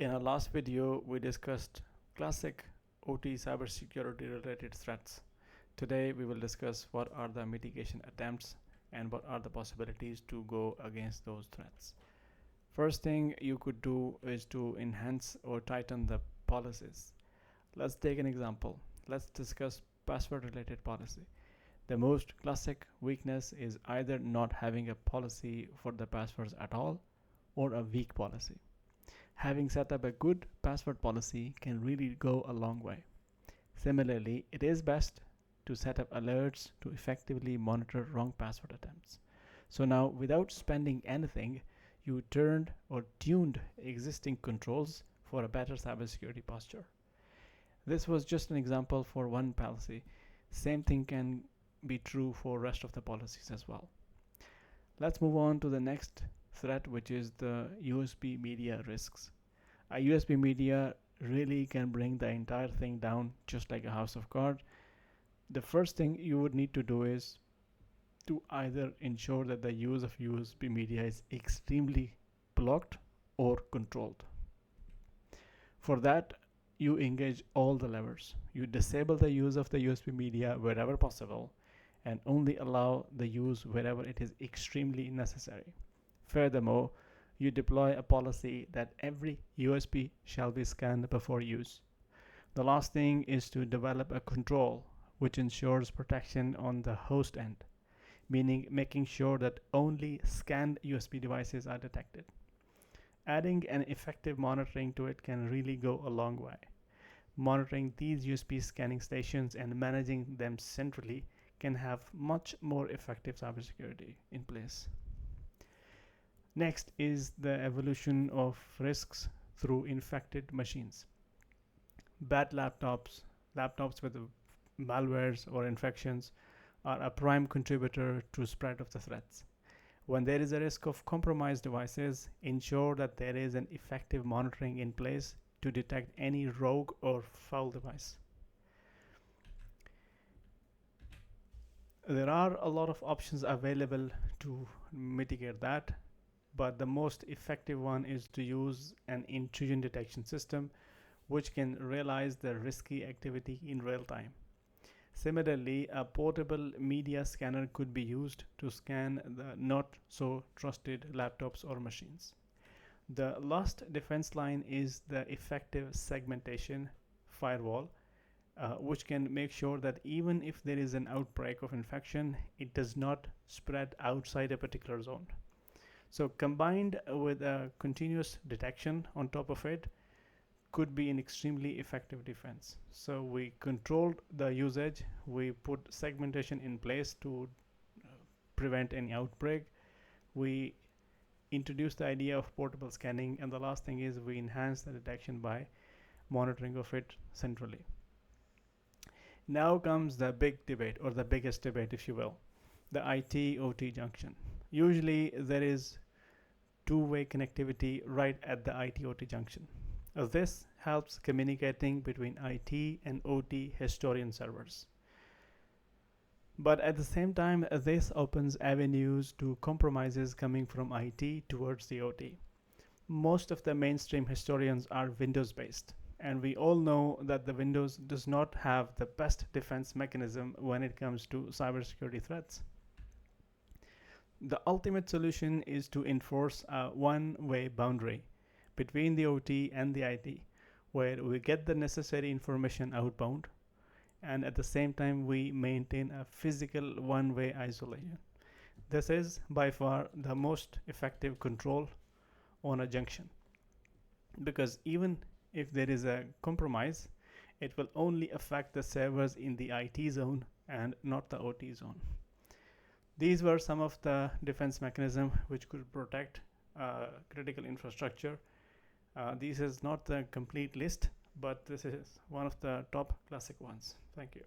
In our last video, we discussed classic OT cybersecurity related threats. Today, we will discuss what are the mitigation attempts and what are the possibilities to go against those threats. First thing you could do is to enhance or tighten the policies. Let's take an example. Let's discuss password related policy. The most classic weakness is either not having a policy for the passwords at all or a weak policy. Having set up a good password policy can really go a long way. Similarly, it is best to set up alerts to effectively monitor wrong password attempts. So now, without spending anything, you turned or tuned existing controls for a better cybersecurity posture. This was just an example for one policy. Same thing can be true for rest of the policies as well. Let's move on to the next threat, which is the USB media risks. A USB media really can bring the entire thing down just like a house of cards. The first thing you would need to do is to either ensure that the use of USB media is extremely blocked or controlled. For that, you engage all the levers. You disable the use of the USB media wherever possible and only allow the use wherever it is extremely necessary. Furthermore, you deploy a policy that every USB shall be scanned before use. The last thing is to develop a control which ensures protection on the host end, meaning making sure that only scanned USB devices are detected. Adding an effective monitoring to it can really go a long way. Monitoring these USB scanning stations and managing them centrally can have much more effective cybersecurity in place. Next is the evolution of risks through infected machines. Bad laptops with malwares or infections are a prime contributor to spread of the threats. When there is a risk of compromised devices, ensure that there is an effective monitoring in place to detect any rogue or foul device. There are a lot of options available to mitigate that, but the most effective one is to use an intrusion detection system which can realize the risky activity in real time. Similarly, a portable media scanner could be used to scan the not so trusted laptops or machines. The last defense line is the effective segmentation firewall, which can make sure that even if there is an outbreak of infection, it does not spread outside a particular zone. So combined with a continuous detection on top of it could be an extremely effective defense. So we controlled the usage, we put segmentation in place to prevent any outbreak, we introduced the idea of portable scanning, and the last thing is we enhance the detection by monitoring of it centrally. Now comes the big debate, or the biggest debate if you will, the IT-OT junction. Usually there is two-way connectivity right at the IT-OT junction. This helps communicating between IT and OT historian servers. But at the same time, this opens avenues to compromises coming from IT towards the OT. Most of the mainstream historians are Windows-based, and we all know that the Windows does not have the best defense mechanism when it comes to cybersecurity threats. The ultimate solution is to enforce a one-way boundary between the OT and the IT, where we get the necessary information outbound, and at the same time we maintain a physical one-way isolation. This is by far the most effective control on a junction, because even if there is a compromise, it will only affect the servers in the IT zone and not the OT zone. These were some of the defense mechanisms which could protect critical infrastructure. This is not the complete list, but this is one of the top classic ones. Thank you.